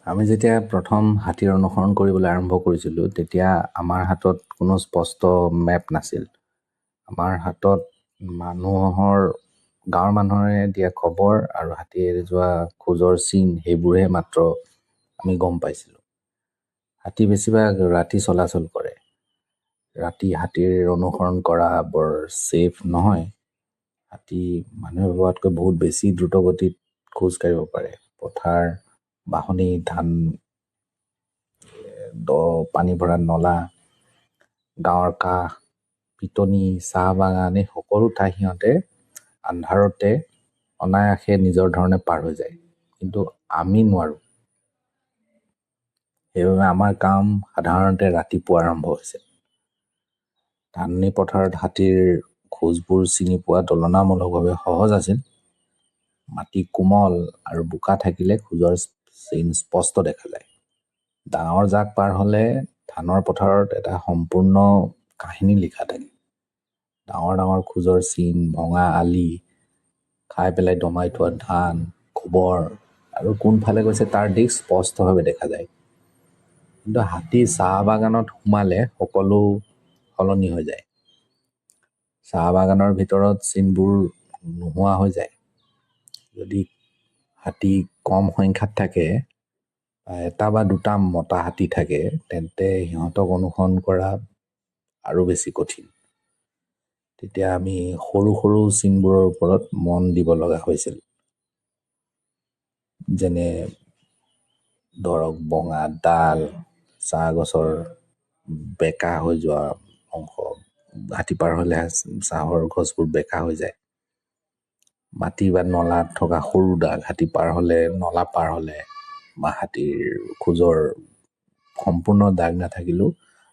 আমি যেতিয়া প্ৰথম হাতীৰ অনুসৰণ কৰিবলৈ আৰম্ভ কৰিছিলোঁ তেতিয়া আমাৰ হাতত কোনো স্পষ্ট মেপ নাছিল। আমাৰ হাতত গাঁৱৰ মানুহৰে দিয়া খবৰ আৰু হাতীয়ে এৰি যোৱা খোজৰ চিন সেইবোৰহে মাত্ৰ আমি গম পাইছিলোঁ। হাতী বেছিভাগ ৰাতি চলাচল কৰে। ৰাতি হাতীৰ অনুসৰণ কৰা বৰ ছেফ নহয়। হাতী মানুহে ভবাতকৈ বহুত বেছি দ্ৰুত গতিত খোজ কাঢ়িব পাৰে। পথাৰ, বাহনি, ধান, পানী ভৰা নলা, গাঁৱৰ কাষ, পিটনি, চাহ বাগান এই সকলো ঠাই সিহঁতে আন্ধাৰতে অনায়াসে নিজৰ ধৰণে পাৰ হৈ যায়, কিন্তু আমি নোৱাৰোঁ। সেইবাবে আমাৰ কাম সাধাৰণতে ৰাতিপুৱা আৰম্ভ হৈছিল। ধাননি পথাৰত হাতীৰ খোজবোৰ চিনি পোৱা তুলনামূলকভাৱে সহজ আছিল। মাটি কোমল আৰু বোকা থাকিলে খোজৰ চিন স্পষ্ট দেখা যায়। ডাঙৰ জাক পাৰ হ'লে ধানৰ পথাৰত এটা সম্পূৰ্ণ কাহিনী লিখা থাকে। ডাঙৰ ডাঙৰ খোজৰ চিন, ভঙা আলি, খাই পেলাই দমাই থোৱা ধান, গোবৰ আৰু কোনফালে গৈছে তাৰ দিশ স্পষ্টভাৱে দেখা যায়। কিন্তু হাতী চাহ বাগানত সোমালে সকলো সলনি হৈ যায়। চাহ বাগানৰ ভিতৰত চিনবোৰ নোহোৱা হৈ যায়। যদি হাতী কম সংখ্যাত থাকে, এটা বা দুটা মতা হাতী থাকে, তেন্তে সিহঁতক অনুসৰণ কৰা আৰু বেছি কঠিন। তেতিয়া আমি সৰু সৰু চিনবোৰৰ ওপৰত মন দিব লগা হৈছিল। যেনে ধৰক বঙা ডাল, চাহ গছৰ বেকা হৈ যোৱা অংশ, হাতী পাৰ হ'লে চাহৰ গছবোৰ বেকা হৈ যায়। মাটি বা নলাত থকা সৰু দাগ, হাতী পাৰ হ'লে, নলা পাৰ হ'লে বা হাতীৰ খোজৰ সম্পূৰ্ণ দাগ নাথাকিলেও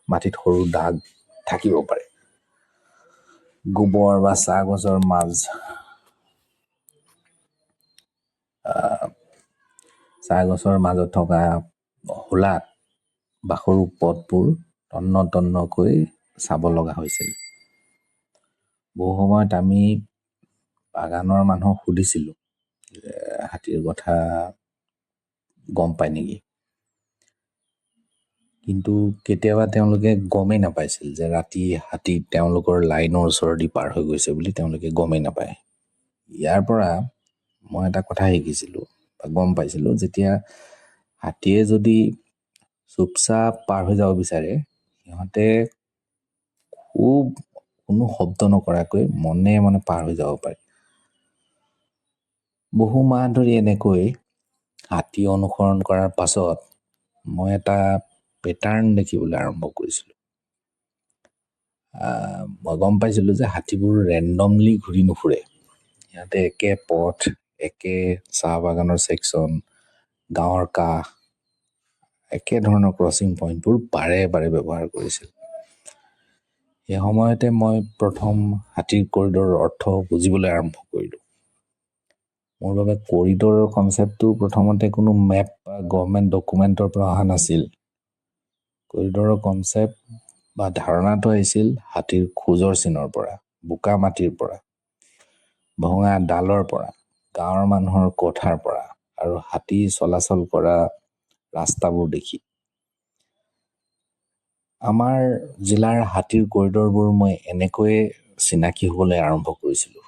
মাটিত সৰু দাগ থাকিব পাৰে। গোবৰ বা চাহ গছৰ মাজত থকা হোলাত বা সৰু পথবোৰ তন্ন তন্নকৈ চাব লগা হৈছিল। বহু সময়ত আমি বাগানৰ মানুহক সুধিছিলোঁ যে হাতীৰ কথা গম পায় নেকি, কিন্তু কেতিয়াবা তেওঁলোকে গমেই নাপাইছিল যে ৰাতি হাতী তেওঁলোকৰ লাইনৰ ওচৰেদি পাৰ হৈ গৈছে বুলি তেওঁলোকে গমেই নাপায়। ইয়াৰ পৰা মই এটা কথা শিকিছিলোঁ বা গম পাইছিলোঁ, যেতিয়া হাতীয়ে যদি চুপচাপ পাৰ হৈ যাব বিচাৰে, সিহঁতে খুব কোনো শব্দ নকৰাকৈ মনে মনে পাৰ হৈ যাব পাৰে। বহু মাহ ধৰি এনেকৈ হাতী অনুসৰণ কৰাৰ পাছত মই এটা পেটাৰ্ণ দেখিবলৈ আৰম্ভ কৰিছিলোঁ। মই গম পাইছিলোঁ যে হাতীবোৰ ৰেণ্ডমলি ঘূৰি নুফুৰে। সিহঁতে একে পথ, একে চাহ বাগানৰ ছেকশ্যন, গাঁৱৰ কাষ, একে ধৰণৰ ক্ৰছিং পইণ্টবোৰ বাৰে বাৰে ব্যৱহাৰ কৰিছিল। সেই সময়তে মই প্ৰথম হাতীৰ কৰিডৰৰ অৰ্থ বুজিবলৈ আৰম্ভ কৰিলোঁ। মোৰ বাবে কৰিডৰৰ কনচেপ্টটো প্ৰথমতে কোনো মেপ বা গভৰ্ণমেণ্ট ডকুমেণ্টৰ পৰা অহা নাছিল। কৰিডৰৰ কনচেপ্ট বা ধাৰণাটো আহিছিল হাতীৰ খোজৰ চিনৰ পৰা, বোকা মাটিৰ পৰা, ভঙা ডালৰ পৰা, গাঁৱৰ মানুহৰ কথাৰ পৰা আৰু হাতী চলাচল কৰা ৰাস্তাবোৰ দেখি। আমাৰ জিলাৰ হাতীৰ কৰিডৰবোৰ মই এনেকৈয়ে চিনাকি হ'বলৈ আৰম্ভ কৰিছিলোঁ।